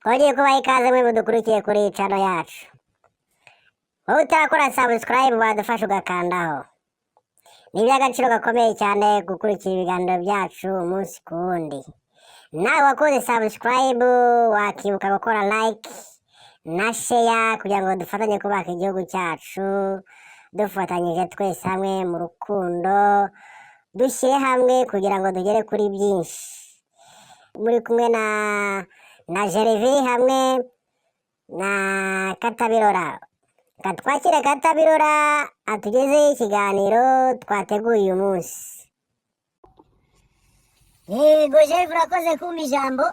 Twongeye kubaha ikaze mwe mudukurikiye kuri iyi channel yacu. Wowe utarakora subscribe wadufasha ugakandaho. Ni iby'agaciro gakomeye cyane gukurikira ibiganiro byacu umunsi ku wundi. Nawe wakoze subscribe wakibuka gukora like na share kugira ngo dufatanye kubaka igihugu cyacu, dufatanyije twese hamwe mu rukundo, dushyire hamwe kugira ngo tugere kuri byinshi. Muri kumwe na Gervais hamwe na Katabirora. Katwakire Katabirora atugezeho ikiganiro twateguye uyu munsi. Yego Jeff, urakoze kumpa ijambo.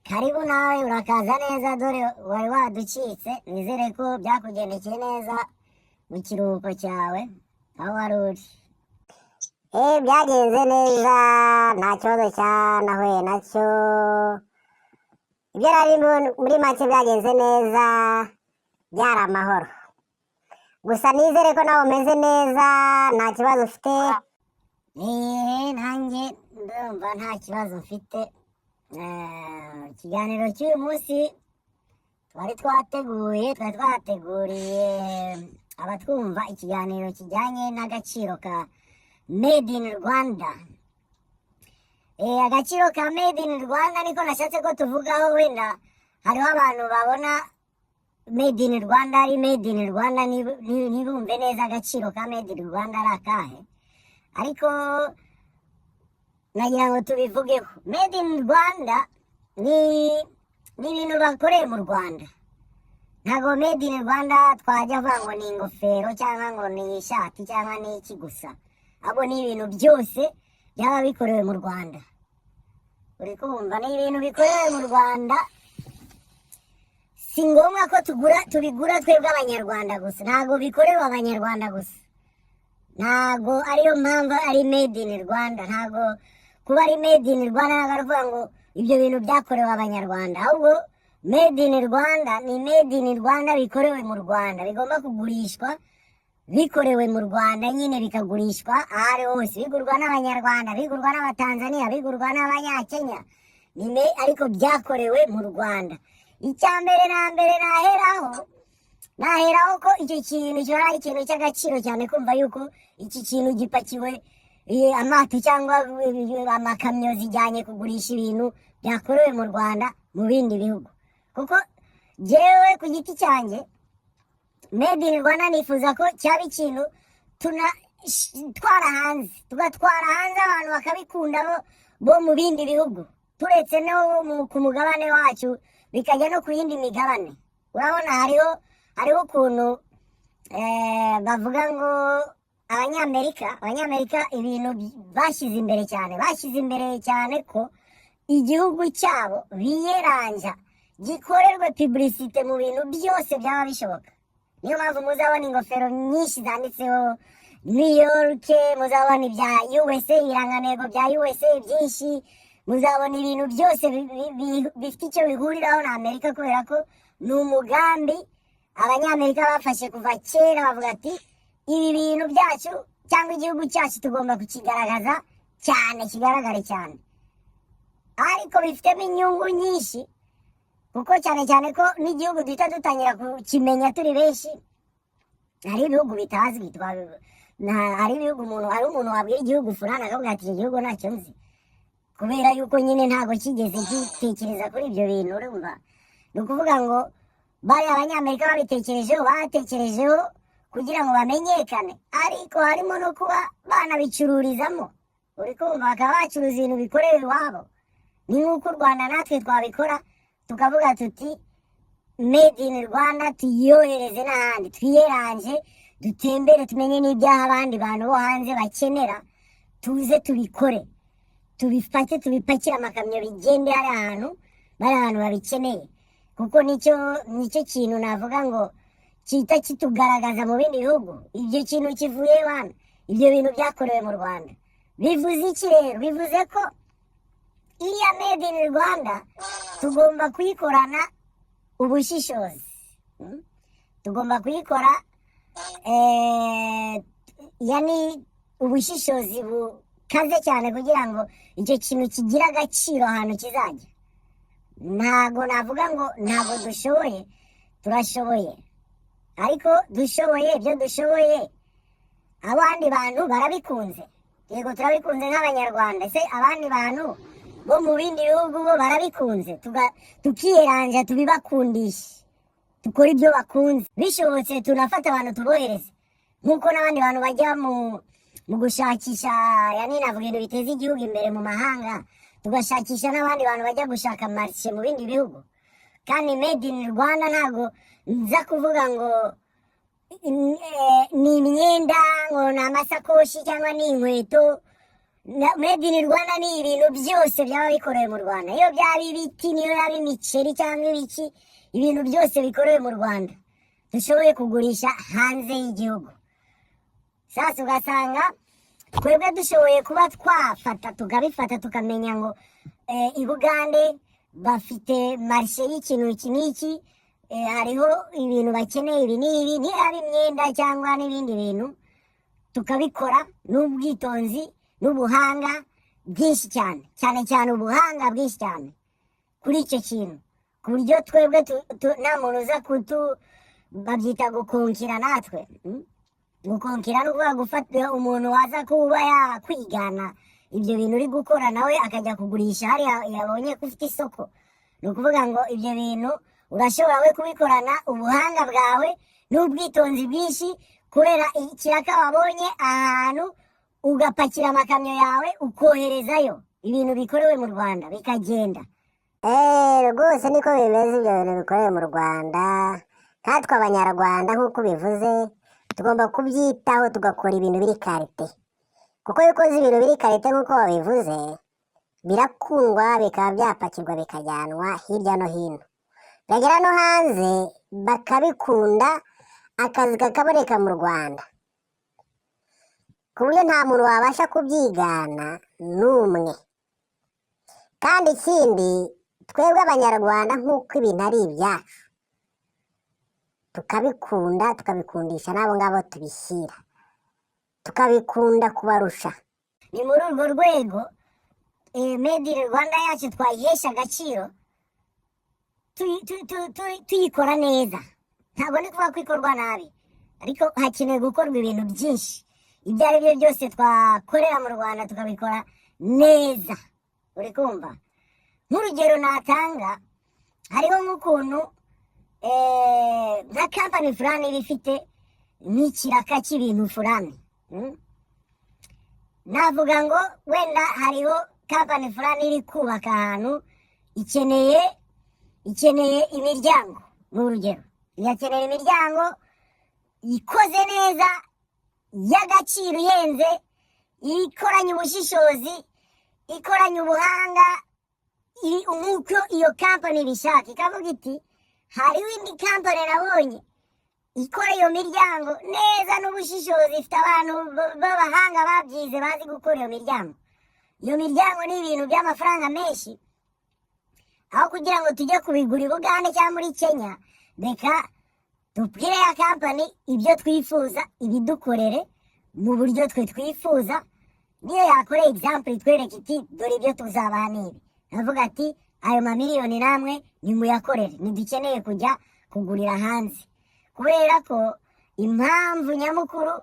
Karibu nawe urakaza neza, dore wari waducitse. Nizere ko byakugendekeye neza mu kiruhuko cyawe aho wari uri. Byagenze neza, nta kibazo nahuye nacyo. Ibyo nari muri make byagenze neza, byari amahoro. Gusa nizere ko nawe umeze neza, nta kibazo ufite. Nanjye ndumva nta kibazo mfite. Ikiganiro cy'uyu munsi twari twateguriye abatwumva ikiganiro kijyanye n'agaciro ka Made in Rwanda. Agaciro ka Made in Rwanda niko nashatse ko tuvugaho. Wenda hariho abantu babona Made in Rwanda ari Made in Rwanda, ntibumve neza agaciro ka Made in Rwanda ari akahe, ariko nagira ngo tubivugeho. Made in Rwanda ni ibintu bakoreye mu Rwanda. Ntabwo Made in Rwanda twajya avuga ngo ni ingofero cyangwa ngo ni ishati cyangwa ni iki gusa. Abo ni ibintu byose byaba bikorewe mu Rwanda. Uri kumva, ni ibintu bikorewe mu Rwanda. Si ngombwa ko tubigura twebwe Abanyarwanda gusa. Ntabwo bikorewe Abanyarwanda gusa. Ntabwo ariyo mpamvu ari Made in Rwanda. Ntabwo kuba ari Made in Rwanda ntabwo ari ukuvuga ngo ibyo bintu byakorewe Abanyarwanda. Ahubwo Made in Rwanda ni Made in Rwanda bikorewe mu Rwanda. Bigomba kugurishwa bikorewe mu Rwanda, nyine bikagurishwa ahari hose. Bigurwa n'Abanyarwanda, bigurwa n'Abatanzania, bigurwa n'Abanyakenya, ariko byakorewe mu Rwanda. Icya mbere na mbere naheraho ko icyo kintu kiba ari ikintu cy'agaciro cyane, kumva yuko iki kintu gipakiwe amato cyangwa amakamyo zijyanye kugurisha ibintu byakorewe mu Rwanda mu bindi bihugu. Kuko jewe ku giti cyanjye, Made in Rwanda nifuza ko cyaba ikintu tugatwara hanze abantu bakabikunda bo mu bindi bihugu, turetse no ku mugabane wacu, bikajya no ku yindi migabane. Urabona hariho ukuntu bavuga ngo abanyamerika ibintu bashyize imbere cyane ko igihugu cyabo biyeranja gikorerwe publicité mu bintu byose byaba bishoboka. Niyo mpamvu muzabona ingofero nyinshi zanditseho New York, muzabona ibya USA, irangantego bya USA byinshi, muzabona ibintu byose bifite icyo bihuriraho na Amerika, kubera ko ni umugambi Abanyamerika bafashe kuva kera. Bavuga ati ibi bintu byacu cyangwa igihugu cyacu tugomba kukigaragaza cyane, kigaragare cyane, ariko bifitemo inyungu nyinshi. Kuko cyane ko n'igihugu duhita dutangira kukimenya turi benshi. Hari ibihugu bitazwi, hari umuntu wabwira igihugu fulani akavuga ati igihugu ntacyo nzi, kubera yuko nyine ntabwo kigeze gitekereza kuri ibyo bintu. Urumva, ni ukuvuga ngo bari Abanyamerika batekerejeho kugira ngo bamenyekane, ariko harimo no kuba banabicururizamo. Uri kumva, bakaba bacuruza ibintu bikorewe iwabo. Ni nk'uko u Rwanda natwe twabikora tukavuga tuti Made in Rwanda, tuyohereze n'ahandi, twiyeranje, dutembere, tumenye n'ibyaha abandi bantu bo hanze bakenera, tuze tubikore, tubifate, tubipakire amakamyo, bigende hari ahantu babikeneye. Kuko nicyo kintu navuga ngo kita kitugaragaza mu bindi bihugu. Ibyo kintu kivuye bana, ibyo bintu byakorewe mu Rwanda. Bivuze iki rero? Bivuze ko iriya Made in Rwanda tugomba kuyikorana ubushishozi. Tugomba kuyikora yani ubushishozi bukaze cyane, kugira ngo icyo kintu kigira agaciro ahantu kizajya. ntago navuga ngo ntago dushoboye, turashoboye, ariko dushoboye ibyo dushoboye abandi bantu barabikunze. Yego turabikunze nk'abanyarwanda, ese abandi bantu bo mu bindi bihugu bo barabikunze, tukiyeranja tubibakundisha, dukora ibyo bakunze, bishobotse tunafata abantu tubohereze, nk'uko n'abandi bantu bajya mu gushakisha, yani navuga ibintu biteza igihugu imbere mu mahanga, tugashakisha n'abandi bantu bajya gushaka marishe mu bindi bihugu. Kandi made in Rwanda ntago nza kuvuga ngo ni imyenda, ngo ni amasakoshi cyangwa ni inkweto. Made in Rwanda ni ibintu byose byaba bikorewe mu Rwanda, iyo byaba ibiti, niyo yaba imiceri cyangwa ibiki, ibintu byose bikorewe mu Rwanda dushoboye kugurisha hanze y'igihugu. Sasa ugasanga twebwe dushoboye kuba twafata tukabifata tukamenya ngo i Bugande bafite marishe y'ikintu iki n'iki, hariho ibintu bakeneye ibi n'ibi, niba imyenda cyangwa n'ibindi bintu, tukabikora n'ubwitonzi n'ubuhanga bwinshi cyane, cyane cyane ubuhanga bwinshi cyane kuri icyo kintu, ku buryo twebwe nta muntu uza babyita gukonkira. Natwe gukonkira ni ukuvuga gufata umuntu waza kuba yakwigana ibyo bintu uri gukora, nawe akajya kugurisha hariya yabonye ko ufite isoko. Ni ukuvuga ngo ibyo bintu urashobora we kubikorana ubuhanga bwawe n'ubwitonzi bwinshi, kubera ikiraka wabonye ahantu, ugapakira amakamyo yawe ukoherezayo ibintu bikorewe mu Rwanda bikagenda. Rwose niko bimeze, ibyo bintu bikorewe mu Rwanda. Nkatwe abanyarwanda nk'uko bivuze, tugomba kubyitaho tugakora ibintu biri karite, kuko iyo ukoze ibintu biri karite nk'uko wabivuze, birakundwa, bikaba byapakirwa bikajyanwa hirya no hino, byagera no hanze bakabikunda, akazi kakaboneka mu Rwanda, ku buryo nta muntu wabasha kubyigana n'umwe. Kandi ikindi, twebwe abanyarwanda nk'uko ibintu ari ibyacu, tukabikunda tukabikundisha n'abo ngabo tubishyira, tukabikunda kubarusha. Ni muri urwo rwego made in Rwanda yacu twayihesha agaciro, tuyikora neza. Ntabwo ndi kuvuga ko ikorwa nabi, ariko hakenewe gukorwa ibintu byinshi. Ibyo ari byo byose twakorera mu Rwanda tukabikora neza, uri kumva? Nk'urugero natanga, hariho nk'ukuntu nka kampani fulani iba ifite nk'ikiraka cy'ibintu fulani. Navuga ngo wenda hariho kampani fulani iri kubaka ahantu, ikeneye imiryango, nk'urugero irakenera imiryango ikoze neza, y'agaciro, ihenze, ikoranye ubushishozi, ikoranye ubuhanga, nk'uko iyo kampani ibishaka. Ikavuga iti hariho indi kampani nabonye ikora iyo miryango neza n'ubushishozi, ifite abantu b'abahanga babyize bazi gukora iyo miryango. Iyo miryango ni ibintu by'amafaranga menshi, aho kugira ngo tujye kubigura i Bugande cyangwa muri Kenya, reka tubwire ya kampani ibyo twifuza, ibidukorere mu buryo twe twifuza. Niyo yakora example itwereka iti dore ibyo tuzabaha n'ibi, avuga ati ayo mamiliyoni namwe nimuyakorere, ntidukeneye kujya kugurira hanze. Kubera ko impamvu nyamukuru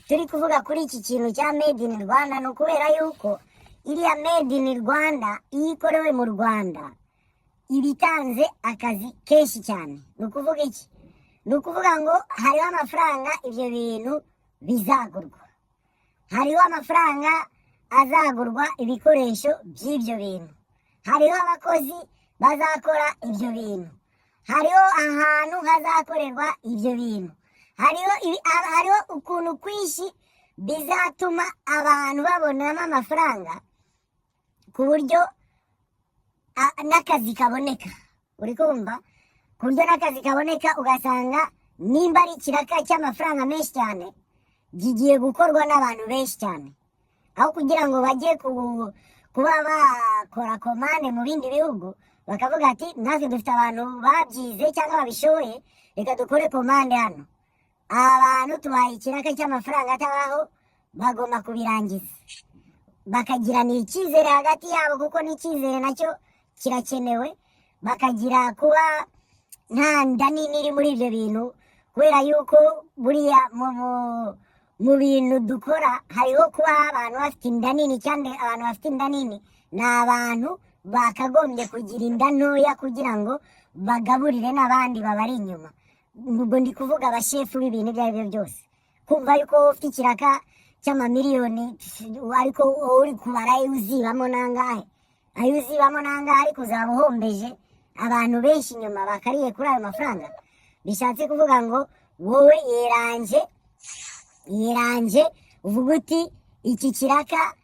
turi kuvuga kuri iki kintu cya made in Rwanda, ni ukubera yuko iriya made in Rwanda iyo ikorewe mu Rwanda iba itanze akazi kenshi cyane. Ni ukuvuga iki? Ni ukuvuga ngo hariho amafaranga ibyo bintu bizagurwa, hariho amafaranga azagurwa ibikoresho by'ibyo bintu, hariho abakozi bazakora ibyo bintu, hariho ahantu hazakorerwa ibyo bintu, hariho ukuntu kwinshi bizatuma abantu babonamo amafaranga, ku buryo n'akazi kaboneka. Uri kumva? Ku buryo n'akazi kaboneka, ugasanga nimba ari ikiraka cy'amafaranga menshi cyane, gigiye gukorwa n'abantu benshi cyane, aho kugira ngo bajye kuba bakora komande mu bindi bihugu, bakavuga ati natwe dufite abantu babyize cyangwa babishoboye, reka dukore komande hano. Abantu tubaye ikiraka cy'amafaranga atabaho, bagomba kubirangiza, bakagiranira icyizere hagati yabo, kuko n'icyizere nacyo kirakenewe. bakagira kuba nta nda nini iri muri ibyo bintu, kubera yuko buriya mu bintu dukora hariho kuba abantu bafite inda nini, cyane abantu bafite inda nini ni abantu bakagombye kugira inda ntoya kugira ngo bagaburire n'abandi babari inyuma. Ubwo ndi kuvuga abashefu b'ibintu ibyo ari byo byose. Kumva yuko ufite ikiraka cy'amamiliyoni ariko uri kubara ayo uzibamo nangahe, ariko uzaba uhombeje abantu benshi inyuma bakariye kuri ayo mafaranga. Bishatse kuvuga ngo wowe yeranje uvuga uti iki kiraka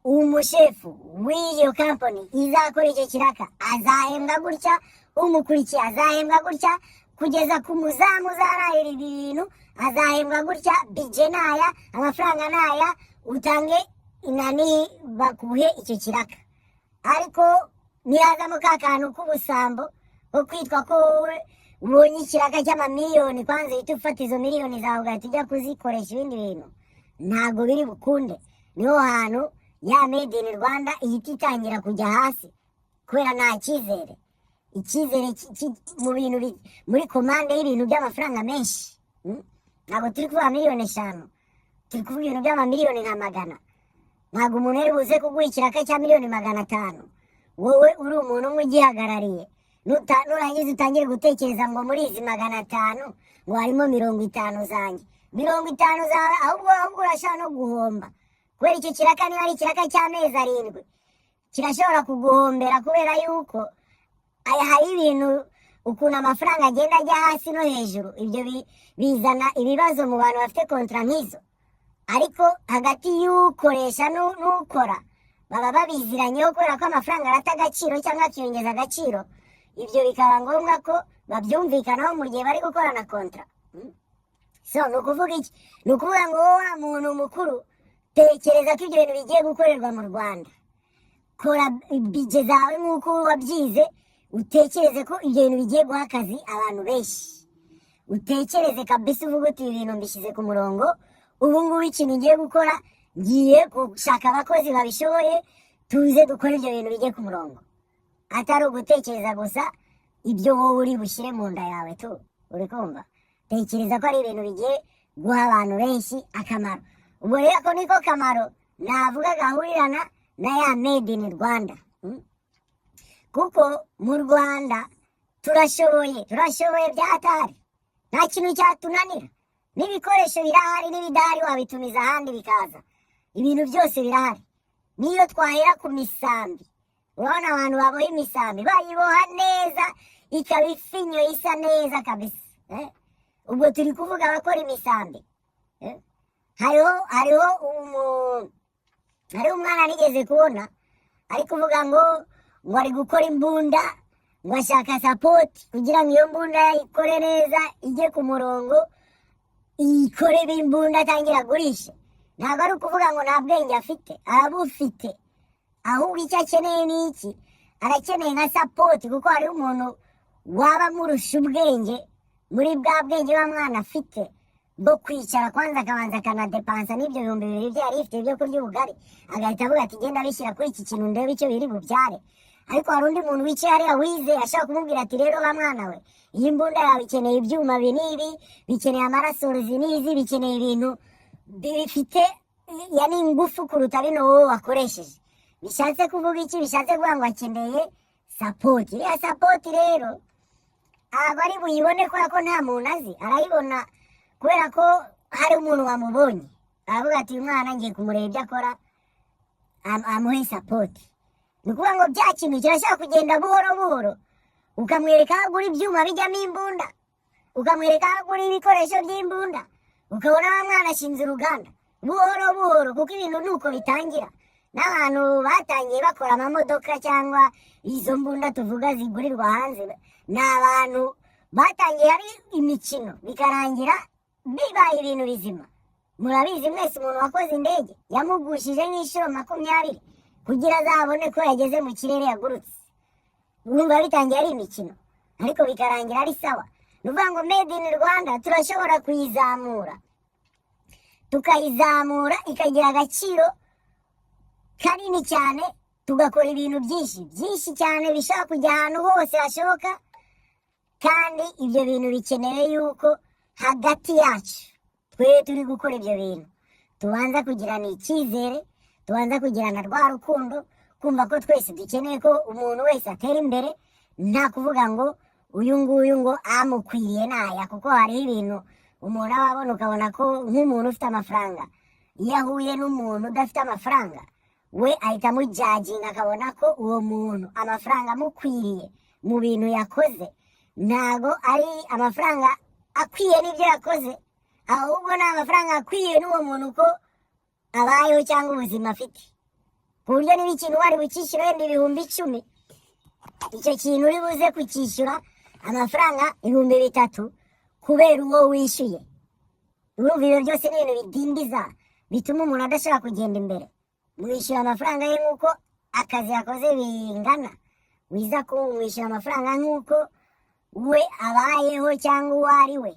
umushefu w'iyo kampani izakora icyo kiraka azahembwa gutya, umukurikiye azahembwa gutya, kugeza ku muzamu uzarahira ibintu azahembwa gutya, bije naya, amafaranga naya, utange inani bakuhe icyo kiraka. Ariko nihazamo ka kantu k'ubusambo ko kwitwa ko ubonye ikiraka cy'amamiliyoni, kwanza uhita ufata izo miliyoni zawe ugahita ujya kuzikoresha ibindi bintu, ntabwo biri bukunde. Niho hantu ya made in Rwanda ihita itangira kujya hasi, kubera nta cyizere. Icyizere mu bintu muri komande y'ibintu by'amafaranga menshi. Ntabwo turi kuvuga miliyoni 5, turi kuvuga ibintu by'amamiliyoni nka 100. Ntabwo umuntu ari buze kuguha ikiraka cya miliyoni 500 wowe uri umuntu umwe ugihagarariye. Nurangiza utangire gutekereza ngo muri izi 500 ngo harimo 50 zanjye, 50 zawe ahubwo urashaka no guhomba, kubera icyo kiraka niba ari ikiraka cy'amezi 7 kirashobora kuguhombera, kubera yuko hari ibintu ukuntu amafaranga agenda ajya hasi no hejuru. Ibyo bizana ibibazo mu bantu bafite kontra nk'izo. Ariko hagati y'ukoresha n'ukora baba babiziranyeho, kubera ko amafaranga arata agaciro cyangwa akiyongeza agaciro. Ibyo bikaba ngombwa ko babyumvikanaho mu gihe bari gukorana kontra. So ni ukuvuga iki? Ni ukuvuga ngo wa muntu mukuru, tekereza ko ibyo bintu bigiye gukorerwa mu Rwanda. Kora bije zawe nk'uko wabyize, utekereze ko ibyo bintu bigiye guha akazi abantu benshi. Utekereze kabisa uvuga uti ibintu mbishyize ku murongo, ubu ngubu ikintu ngiye gukora, ngiye gushaka abakozi babishoboye, tuze dukore ibyo bintu bigiye ku murongo. Atari ugutekereza gusa ibyo wowe uri bushyire mu nda yawe tu. Uri kumva? Tekereza ko ari ibintu bigiye guha abantu benshi akamaro. Ubwo rero ko niko kamaro navuga gahurirana na ya made in Rwanda. Kuko mu Rwanda turashoboye byatari, nta kintu cyatunanira. N'ibikoresho birahari, n'ibidahari wabitumiza ahandi bikaza. Ibintu byose birahari. Niyo twahera ku misambi, urabona abantu baboha imisambi bayiboha neza ikaba ifinyo isa neza kabisa. Ubwo turi kuvuga abakora imisambi. Hariho umwana nigeze kubona ari kuvuga ngo ari gukora imbunda, ngo ashaka support kugira ngo iyo mbunda ikore neza, ijye ku murongo, ikore imbunda atangira agurishe. Ntabwo ari ukuvuga ngo nta bwenge afite, arabufite. Ahubwo icyo akeneye ni iki? Arakeneye nka support, kuko hari umuntu waba amurusha ubwenge muri bwa bwenge wa mwana afite bwo kwicara kwanza akabanza akanadepansa n'ibyo 2,000 bye yari ifite byo kurya ubugari, agahita avuga ati genda bishyira kuri iki kintu ndebe icyo biri bubyare. Ariko hari undi muntu wicaye hariya wize, ashaka kumubwira ati rero wa mwana we, iyi mbunda yawe ikeneye ibyuma bin'ibi, bikeneye amarasozi n'izi, bikeneye ibintu bifite yani ingufu kuruta bino wowe wakoresheje. Bishatse kuvuga iki? Bishatse kuvuga ngo akeneye support. Ya support rero aba ari buyibone kubera ko nta muntu azi, arayibona kubera ko hari umuntu wamubonye, aravuga ati uyu mwana ngiye kumureba ibyo akora, amuhe support. Ni ukuvuga ngo bya kintu kirashaka kugenda buhoro buhoro, ukamwereka aho agura ibyuma bijyamo imbunda, ukamwereka aho agura ibikoresho by'imbunda, ukabona wa mwana ashinze uruganda buhoro buhoro, kuko ibintu nuko bitangira. N'abantu batangiye bakora amamodoka cyangwa izo mbunda tuvuga zigurirwa hanze, ni abantu batangiye ari imikino bikarangira bibaye ibintu bizima. Murabizi mwese umuntu wakoze indege yamugushije nk'inshuro 20 kugira azabone ko yageze mu kirere yagurutse. Urumva bitangiye ari imikino, ariko bikarangira ari sawa. Nuvuga ngo made in Rwanda turashobora kuyizamura, tukayizamura ikagira agaciro kanini cyane, tugakora ibintu byinshi byinshi cyane bishobora kujya ahantu hose hashoboka, kandi ibyo bintu bikenewe yuko hagati yacu twe turi gukora ibyo bintu tubanza kugirana icyizere, tubanza kugirana rwa rukundo, kumva ko twese dukeneye ko umuntu wese atera imbere, nta kuvuga ngo uyu nguyu ngo amukwiriye naya, kuko hariho ibintu umuntu aba abona ukabona ko nk'umuntu ufite amafaranga iyo ahuye n'umuntu udafite amafaranga we ahita amujajinga, akabona ko uwo muntu amafaranga amukwiriye mu bintu yakoze ntago ari amafaranga akwiye n'ibyo yakoze, ahubwo ni amafaranga akwiye n'uwo muntu uko abayeho cyangwa ubuzima afite, ku buryo niba ikintu wari bucyishyura wenda ibihumbi 10, icyo kintu uri buze kucyishyura amafaranga 3,000 kubera uwo wishyuye. Urumva ibyo byose ni ibintu bidindiza, bituma umuntu adashobora kugenda imbere. Mwishyura amafaranga ye nk'uko akazi yakoze bingana, wiza kumwishyura amafaranga nk'uko we abayeho cyangwa uwo ari we,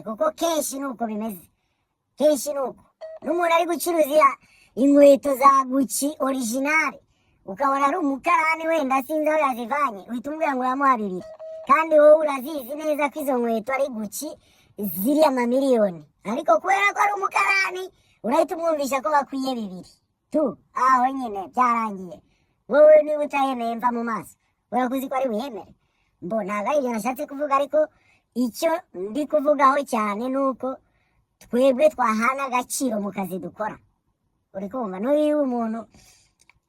kuko kenshi ni uko bimeze, kenshi ni uko n'umuntu ari gucuruza inkweto za Gucci original, ukabona ari umukarani wenda sinzi aho yazivanye, uhita umubwira ngo uramuha 2, kandi wowe urazizi neza ko izo nkweto ari Gucci ziri amamiliyoni, ariko kubera ko ari umukarani urahita umwumvisha ko bakwiye 2 tu, aho nyine byarangiye. Wowe niba utayemeye mva mu maso, urakuzi ko ari buyemere. Ntabwo ari ibyo nashatse kuvuga, ariko icyo ndi kuvugaho cyane ni uko twebwe twahana agaciro mu kazi dukora. Uri kumva, n'uyu umuntu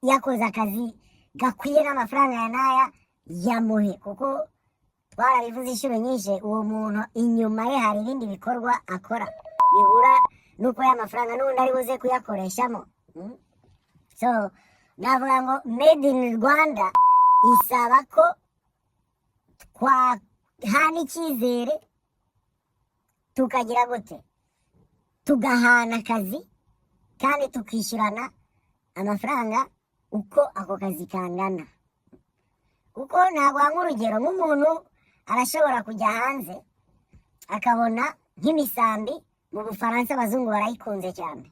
yakoze akazi gakwiye n'amafaranga ya naya yamuhe, kuko twarabivuze inshuro nyinshi, uwo muntu inyuma ye hari ibindi bikorwa akora bihura nuko ya mafaranga n'undi ari buze kuyakoreshamo. So navuga ngo made in Rwanda isaba ko twahana icyizere, tukagira gute, tugahana akazi kandi tukishyurana amafaranga uko ako kazi kangana. Kuko naguha nk'urugero, nk'umuntu arashobora kujya hanze akabona nk'imisambi mu Bufaransa, abazungu barayikunze cyane,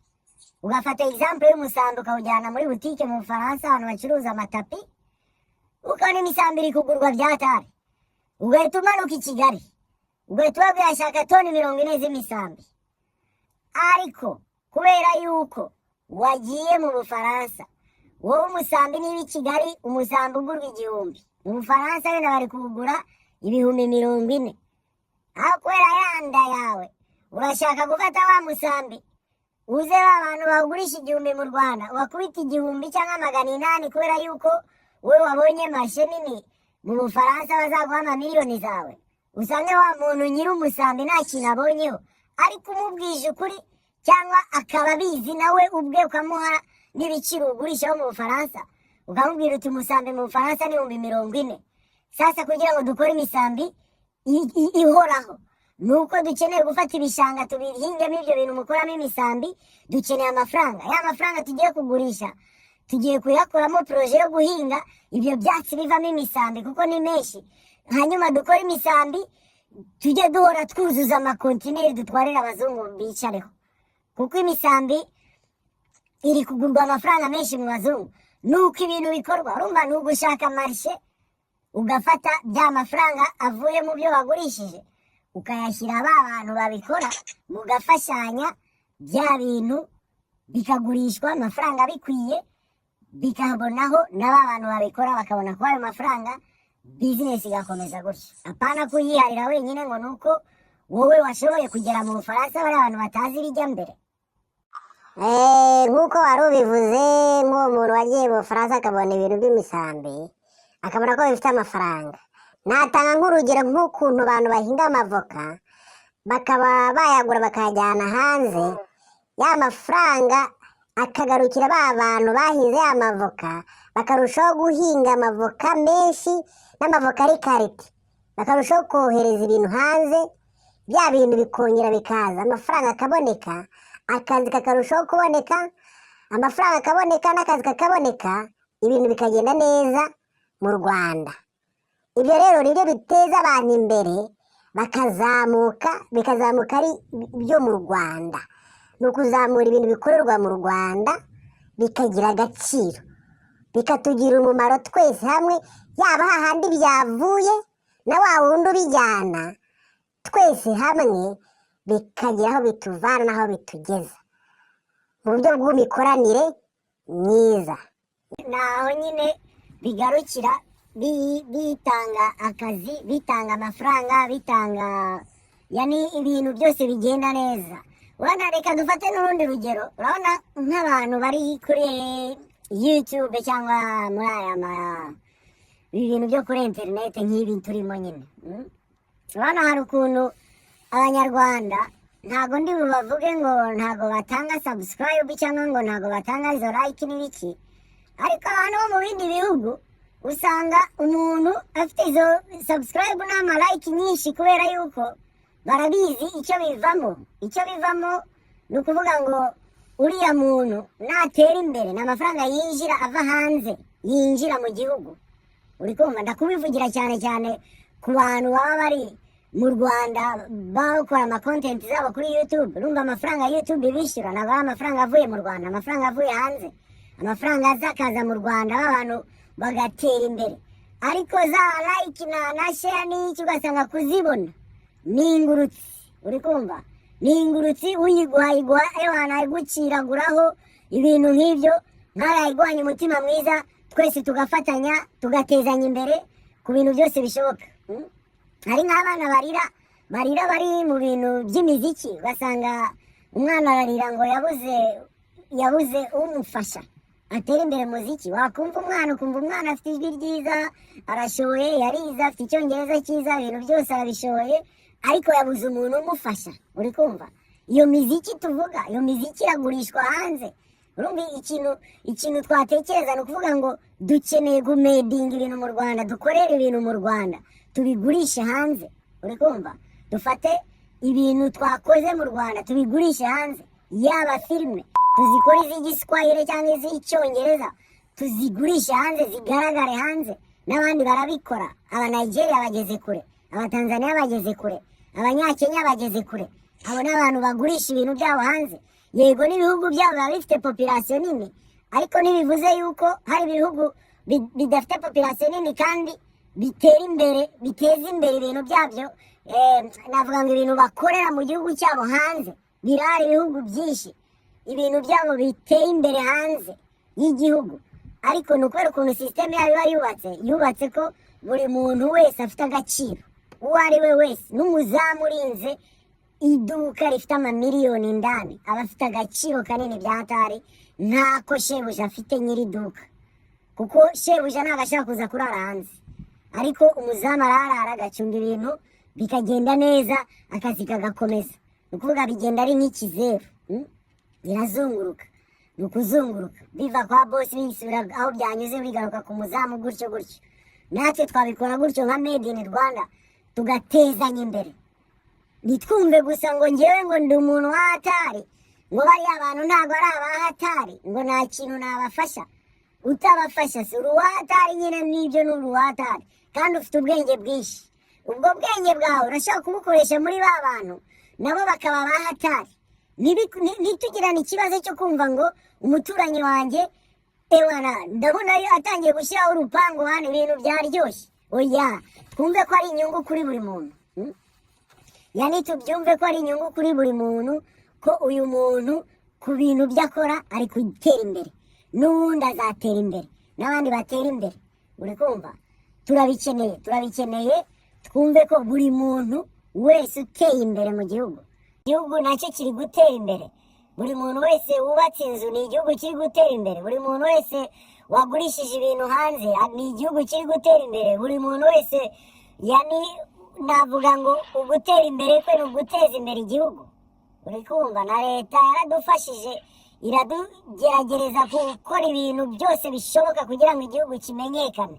ugafata example y'umusambi ukawujyana muri butike mu Bufaransa ahantu bacuruza amatapi, ukabona imisambi iri kugurwa byatari, ugahita umanuka i Kigali ugahita ubabwira shaka toni 40 z'imisambi, ariko kubera yuko wagiye mu Bufaransa, wowe umusambi niba i Kigali umusambi ugurwa 1000, mu Bufaransa wenda bari kuwugura 40,000, aho kubera yanda yawe urashaka gufata wa musambi uze abantu bawugurisha 1000 mu Rwanda wakubita 1000 cyangwa 800, kubera yuko wowe wabonye mashe nini mu Bufaransa bazaguha amamiliyoni zawe, usange wa muntu nyiri umusambi nta kintu abonyeho, ariko umubwije ukuri cyangwa akaba abizi nawe ubwe ukamuha n'ibiciro ugurishaho mu Bufaransa, ukamubwira uti umusambi mu Bufaransa ni 40,000. Sasa kugira ngo dukore imisambi ihoraho, nuko dukeneye gufata ibishanga tubihingemo ibyo bintu mukoramo imisambi, dukeneye amafaranga. Ya mafaranga tugiye kugurisha tugiye kuyakoramo proje yo guhinga ibyo byatsi bivamo imisambi, kuko ni menshi, hanyuma dukore imisambi tujye duhora twuzuza amakontineri dutwarira abazungu bicareho, kuko imisambi iri kugurwa amafaranga menshi mu bazungu. Nuko ibintu bikorwa, urumva ni ugushaka marishe, ugafata bya mafaranga avuye mu byo wagurishije ukayashyira ba bantu babikora, mugafashanya bya bintu bikagurishwa amafaranga bikwiye, bikabonaho n'aba bantu babikora bakabona ko ayo mafaranga, bizinesi igakomeza gutyo. Apana kuyiharira wenyine ngo nuko wowe washoboye kugera mu Bufaransa bari abantu batazi bijya mbere. Nk'uko wari ubivuze, nk'uwo muntu wagiye mu Bufaransa akabona ibintu by'imisambi akabona ko bifite amafaranga. Natanga nk'urugero nk'ukuntu abantu bahinga amavoka bakaba bayagura bakayajyana hanze, ya mafaranga akagarukira ba bantu bahinze ya mavoka, bakarushaho guhinga amavoka menshi n'amavoka ari karite, bakarushaho kohereza ibintu hanze, bya bintu bikongera bikaza, amafaranga akaboneka, akazi kakarushaho kuboneka, amafaranga akaboneka n'akazi kakaboneka, ibintu bikagenda neza mu Rwanda. Ibyo rero nibyo biteza abantu imbere, bikazamuka ari byo mu Rwanda. Ni ukuzamura ibintu bikorerwa mu Rwanda bikagira agaciro. bikatugira umumaro twese hamwe, yaba hahandi byavuye na wa wundi ubijyana, twese hamwe bikagira aho bituvana n'aho bitugeza mu buryo bw'imikoranire myiza. naho nyine bigarukira bitanga akazi, bitanga amafaranga, bitanga yani ibintu byose bigenda neza. Urabona, reka dufate n'urundi rugero. Urabona nk'abantu bari kuri YouTube cyangwa muri aya ibintu byo kuri interineti nk'ibi turimo nyine. Urabona hari ukuntu abanyarwanda ntago ndi bubavuge ngo ntago batanga subscribe cyangwa ngo ntago batanga izo like n'ibiki, ariko abantu bo mu bindi bihugu usanga umuntu afite izo subscribe n'ama like nyinshi kubera yuko barabizi icyo bivamo ni ukuvuga ngo uriya muntu natera imbere n'amafaranga yinjira ava hanze yinjira mu gihugu. Uri kumva ndakubivugira cyane cyane ku bantu baba bari mu Rwanda bakora ama content zabo kuri YouTube. Urumva amafaranga YouTube bishyura ntabwo ari amafaranga avuye mu Rwanda, amafaranga avuye hanze, amafaranga azakaza mu Rwanda abantu bagatera imbere. Ariko za like na share n'iki ugasanga kuzibona n'ingurutsi. Uri kumva n'ingurutsi uyiguha ewana ayiguciraguraho ibintu nk'ibyo, ntarayiguhanye umutima mwiza, twese tugafatanya tugatezanya imbere ku bintu byose bishoboka. Hari nk'abana barira bari mu bintu by'imiziki, ugasanga umwana ararira ngo yabuze umufasha atera imbere muziki. Wakumva umwana ukumva umwana afite ijwi ryiza, arashoboye, yarize, afite icyongereza cyiza, ibintu byose arabishoboye, ariko yabuze umuntu umufasha. Uri kumva iyo miziki tuvuga, iyo miziki iragurishwa hanze. Urumva ikintu twatekereza ni ukuvuga ngo dukeneye gumedinga ibintu mu Rwanda, dukorere ibintu mu Rwanda tubigurishe hanze. Uri kumva dufate ibintu twakoze mu Rwanda tubigurishe hanze, yaba filime tuzikore iz'igiswahili cyangwa iz'icyongereza tuzigurishe hanze, zigaragare hanze. N'abandi barabikora, aba Nigeria bageze kure, aba Tanzania bageze kure, abanyakenya bageze kure. Abo n'abantu bagurisha ibintu byabo hanze. Yego n'ibihugu byabo biba bifite population nini, ariko ntibivuze yuko hari ibihugu bidafite population nini kandi biteza imbere ibintu byabyo. Navuga ngo ibintu bakorera mu gihugu cyabo hanze, birahari ibihugu byinshi ibintu byabo biteye imbere hanze y'igihugu. Ariko ni ukubera ukuntu sisiteme yabo iba yubatse ko buri muntu wese afite agaciro, uwo ari we wese. N'umuzamu urinze iduka rifite amamiliyoni indani aba afite agaciro kanini bya hatari, ntako shebuja afite nyiri duka, kuko shebuja ntabwo ashaka kuza kurara hanze. Ariko umuzamu ararara agacunga ibintu bikagenda neza, akazi kagakomeza. Ni ukuvuga bigenda ari nk'ikizeru, birazunguruka, ni ukuzunguruka biva kwa bosi bisubira aho byanyuze bigaruka ku muzamu, gutyo gutyo. Natwe twabikora gutyo nka made in Rwanda, tugatezanya imbere. Nitwumve gusa ngo ngewe ngo ndi umuntu wa hatari, ngo bariya abantu ntabwo ari abahatari, ngo nta kintu nabafasha. Utabafasha si uruhatari nyine, n'ibyo ni uruhatari kandi ufite ubwenge bwinshi. Ubwo bwenge bwawe urashaka kubukoresha muri ba bantu nabo bakaba abahatari. Ntitugirane ikibazo cyo kumva ngo umuturanyi wanjye ewana ndabona atangiye gushyiraho urupangu hano ibintu byaryoshye. Oya, twumve ko ari inyungu kuri buri muntu. Yani tubyumve ko ari inyungu kuri buri muntu, ko uyu muntu ku bintu byakora ari gutera imbere, n'ubundi azatera imbere, n'abandi batera imbere. Uri kumva turabikeneye twumve ko buri muntu wese uteye imbere mu gihugu nacyo kiri gutera imbere. Buri muntu wese wubatse inzu ni igihugu kiri gutera imbere. Buri muntu wese wagurishije ibintu hanze ni igihugu kiri gutera imbere. Buri muntu wese yani navuga ngo ugutera imbere kwe ni uguteza imbere igihugu. Uri kumva na leta yaradufashije, iradugerageza gukora ibintu byose bishoboka kugira ngo igihugu kimenyekane.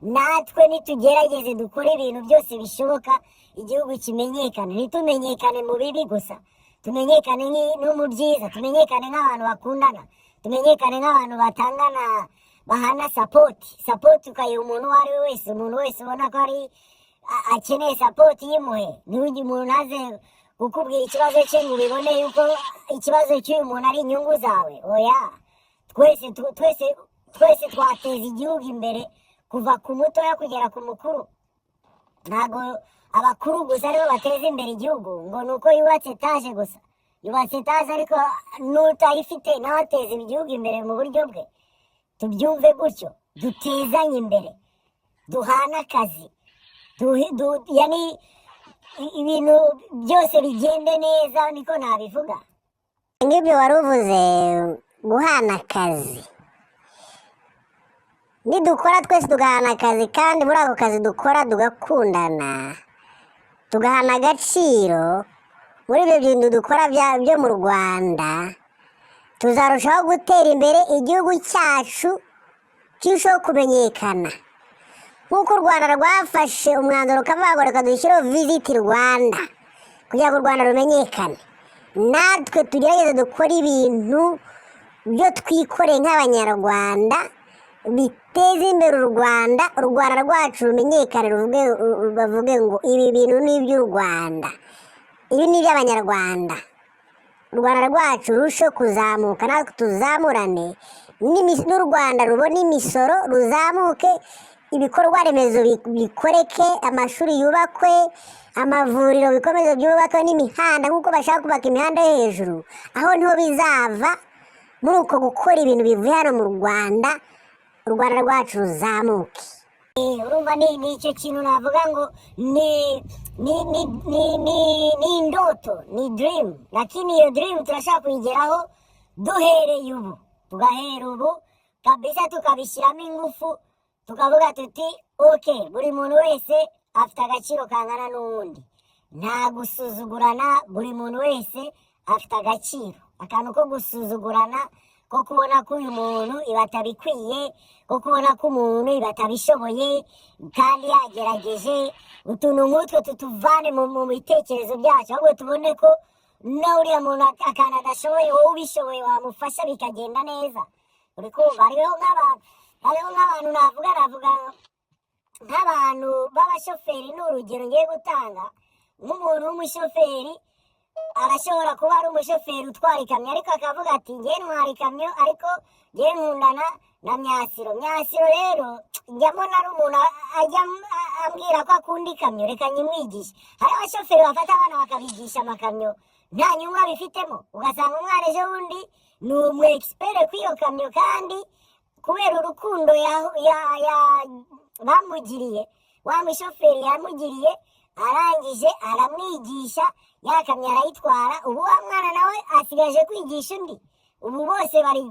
Natwe nitugerageze dukore ibintu byose bishoboka igihugu kimenyekane. Ntitumenyekane mu bibi gusa, tumenyekane no mu byiza, tumenyekane nk'abantu bakundana, tumenyekane nk'abantu batangana, bahana sapoti ukayiha umuntu uwo ari we wese. Umuntu wese ubona ko ari akeneye sapoti yimuhe. Ntujye umuntu naze kukubwira ikibazo cye ngo ubibone yuko ikibazo cy'uyu muntu ari inyungu zawe. Oya, twese twese twateza igihugu imbere kuva ku mutoya kugera ku mukuru. Ntabwo abakuru gusa aribo bateza imbere igihugu ngo ni uko yubatse etaje gusa. Yubatse etaje ariko n'utayifite nawe ateza igihugu imbere mu buryo bwe. Tubyumve gutyo, dutezanye imbere, duhana akazi, yani ibintu byose bigende neza, niko nabivuga. Ngibyo wari uvuze guhana akazi, nidukora twese tugahana akazi kandi muri ako kazi dukora tugakundana, tugahana agaciro muri ibyo bintu dukora byo mu Rwanda, tuzarushaho gutera imbere, igihugu cyacu kirushaho kumenyekana. Nk'uko u Rwanda rwafashe umwanzuro ukavuga ngo reka dushyiraho visiti Rwanda kugira ngo u Rwanda rumenyekane, natwe tugerageze dukora ibintu byo twikoreye nk'abanyarwanda biteza imbere u Rwanda rwacu rumenyekane, bavuge ngo ibi bintu ni iby'u Rwanda, ibi ni iby'abanyarwanda. U Rwanda rwacu rurusheho kuzamuka, natwe tuzamurane, n'u Rwanda rubone imisoro, ruzamuke, ibikorwa remezo bikoreke, amashuri yubakwe, amavuriro bikomeze byubakwe, n'imihanda nk'uko bashaka kubaka imihanda yo hejuru. Aho niho bizava, muri uko gukora ibintu bivuye hano mu Rwanda, u Rwanda rwacu ruzamuke. Urumva ni icyo kintu navuga ngo ni indoto, ni dream, lakini iyo dream turashaka kuyigeraho duhereye ubu, tugahera ubu kabisa, tukabishyiramo ingufu, tukavuga tuti okay, buri muntu wese afite agaciro kangana n'uwundi, nta gusuzugurana, buri muntu wese afite agaciro. Akantu ko gusuzugurana, ko kubona ko uyu muntu iba atabikwiye, ko kubona ko umuntu iba atabishoboye kandi yagerageje, utuntu nk'utwo tutuvane mu bitekerezo byacu, ahubwo tubone ko na uriya muntu akantu adashoboye wowe ubishoboye wamufasha bikagenda neza. Uri kumva? Hariho nk'abantu navuga nk'abantu b'abashoferi, ni urugero ngiye gutanga. Nk'umuntu w'umushoferi arashobora kuba ari umushoferi utwara ikamyo, ariko akavuga ati ngiye ntwara ikamyo ariko ngiye nkundana na Myasiro. Myasiro rero njya mbona ari umuntu ajya ambwira ko akunda ikamyo, reka nyimwigishe. Hari abashoferi bafata abana bakabigisha amakamyo nta nyungu abifitemo, ugasanga umwana ejo bundi ni umu expert kw'iyo kamyo, kandi kubera urukundo bamugiriye, wa mushoferi yamugiriye, arangije aramwigisha, yakamyo arayitwara. Ubu wa mwana nawe asigaje kwigisha undi. Ubu bose bari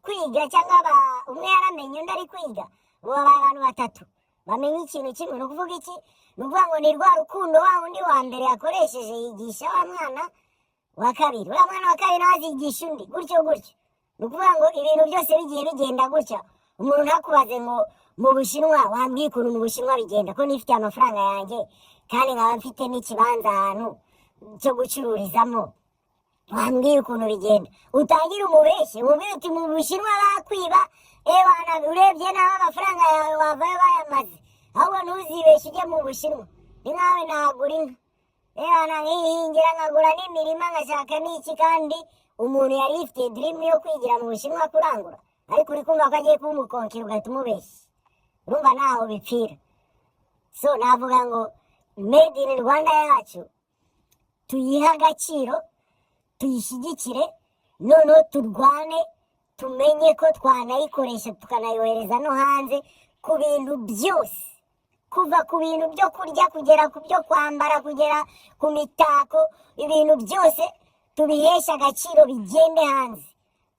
kwiga, cyangwa umwe yaramenye undi ari kwiga. Ubu abantu batatu bamenye ikintu kimwe. Ni ukuvuga iki? Ni ukuvuga ngo ni rwa rukundo wa wundi wa mbere yakoresheje yigisha wa mwana wa kabiri, wa mwana wa kabiri nawe azigisha undi, gutyo gutyo. Ni ukuvuga ngo ibintu byose bigiye bigenda gutya. Umuntu ntakubaze ngo mu Bushinwa wambwiye ukuntu mu Bushinwa bigenda, ko nifitiye amafaranga yanjye kandi nkaba mfite n'ikibanza ahantu cyo gucururizamo, wambwiye ukuntu bigenda. Utangira umubeshye, umubwire uti mu Bushinwa bakwiba, ewana urebye nawe amafaranga yawe wavayo bayamaze, ahubwo ntuzibeshye ujye mu Bushinwa. Ni nkawe nagura inka, ewana nkihingira nkagura n'imirima ngashaka n'iki, kandi umuntu yari yifitiye dream yo kwigira mu Bushinwa kurangura, ariko uri kumva ko agiye kuba umukonkeri ugahita umubeshya. Urumva ntaho bipfira. So navuga ngo made in Rwanda yacu tuyihe agaciro, tuyishyigikire, noneho turwane, tumenye ko twanayikoresha tukanayohereza no hanze, ku bintu byose, kuva ku bintu byo kurya kugera ku byo kwambara, kugera ku mitako, ibintu byose tubihesha agaciro bigende hanze.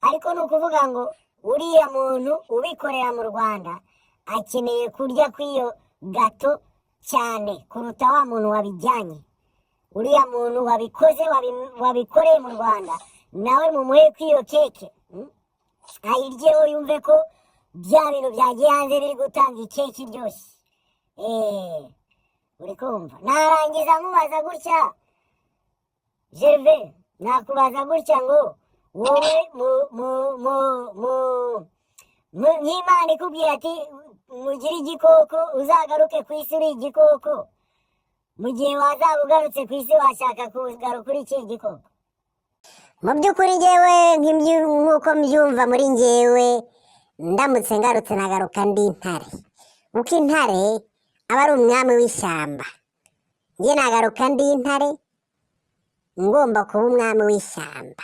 Ariko ni ukuvuga ngo uriya muntu ubikorera mu Rwanda akeneye kurya kw'iyo gato cyane kuruta wa muntu wabijyanye. Uriya muntu wabikoze, wabikoreye mu Rwanda, nawe mumuhe kw'iyo keke, ayiryeho yumve ko bya bintu byagiye hanze biri gutanga ikeke iryoshye. Uri kumva? Narangiza nkubaza gutya, Gerve, nakubaza gutya ngo wowe nk'Imana ikubwira ati mugire igikoko uzagaruke ku isi uri igikoko, mu gihe wazaba ugarutse ku isi washaka kugaruka uri iki igikoko? mu by'ukuri njyewe nk'uko mbyumva muri njyewe ndamutse ngarutse nagaruka ndi intare, kuko intare aba ari umwami w'ishyamba. njye nagaruka ndi intare ngomba kuba umwami w'ishyamba,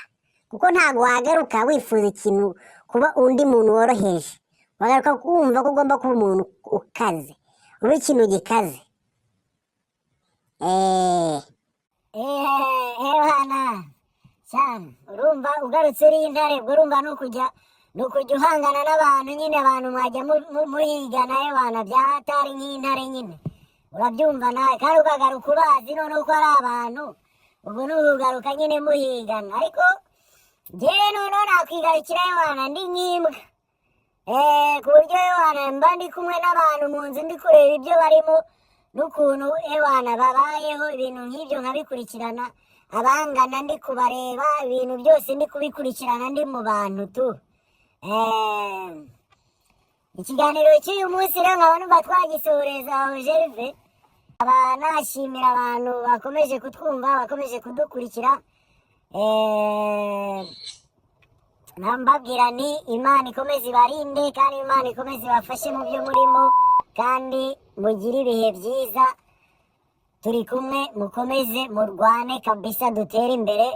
kuko ntabwo wagaruka wifuza ikintu kuba undi muntu woroheje, wagaruka kumva ko ugomba kuba umuntu ukaze, uba ikintu gikaze. Bana cyane urumva ugarutse uri intare, ubwo urumva ni ukujya uhangana n'abantu nyine, abantu mwajya muhigana bana byahatari nk'intare nyine, urabyumva nawe, kandi ukagaruka ubazi noneho ko ari abantu, ubwo ni ukugaruka nyine muhigana. Ariko njyewe noneho nakwigarukira bana ndi nk'imbwa, ku buryo bana mba ndi kumwe n'abantu mu nzu ndi kureba ibyo barimo n'ukuntu bana babayeho, ibintu nk'ibyo nkabikurikirana, abangana ndi kubareba, ibintu byose ndi kubikurikirana ndi mu bantu tu. Ikiganiro cy'uyu munsi rero nkaba numva twagisoreza aho Gerve, aba nashimira abantu bakomeje kutwumva, bakomeje kudukurikira, mbabwira ni Imana ikomeze ibarinde, kandi Imana ikomeze ibafashe mu byo murimo, kandi mugire ibihe byiza, turi kumwe, mukomeze murwane kabisa, dutere imbere,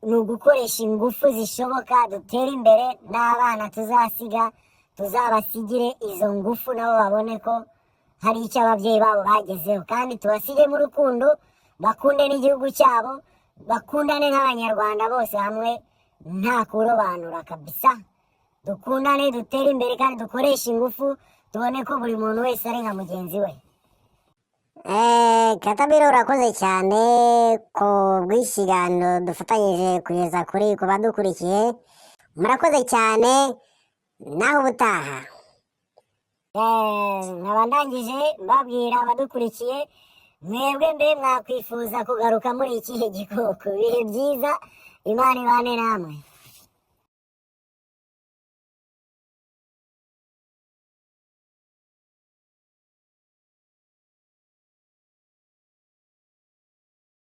ni ugukoresha ingufu zishoboka, dutere imbere, n'abana tuzasiga tuzabasigire izo ngufu, nabo babone ko hari icyo ababyeyi babo bagezeho, kandi tubasige mu rukundo, bakunde n'igihugu cyabo, bakundane nk'abanyarwanda bose hamwe nta kurobanura kabisa, dukundane, dutere imbere, kandi dukoreshe ingufu, tubone ko buri muntu wese ari nka mugenzi we. Katabiro urakoze cyane ku bw'ikiganiro dufatanyije kugeza kuri ku badukurikiye, murakoze cyane, naho ubutaha. Nkaba ndangije mbabwira abadukurikiye, mwebwe mbe mwakwifuza kugaruka muri ikihe gikoko? Ibihe byiza, Imana ibane namwe.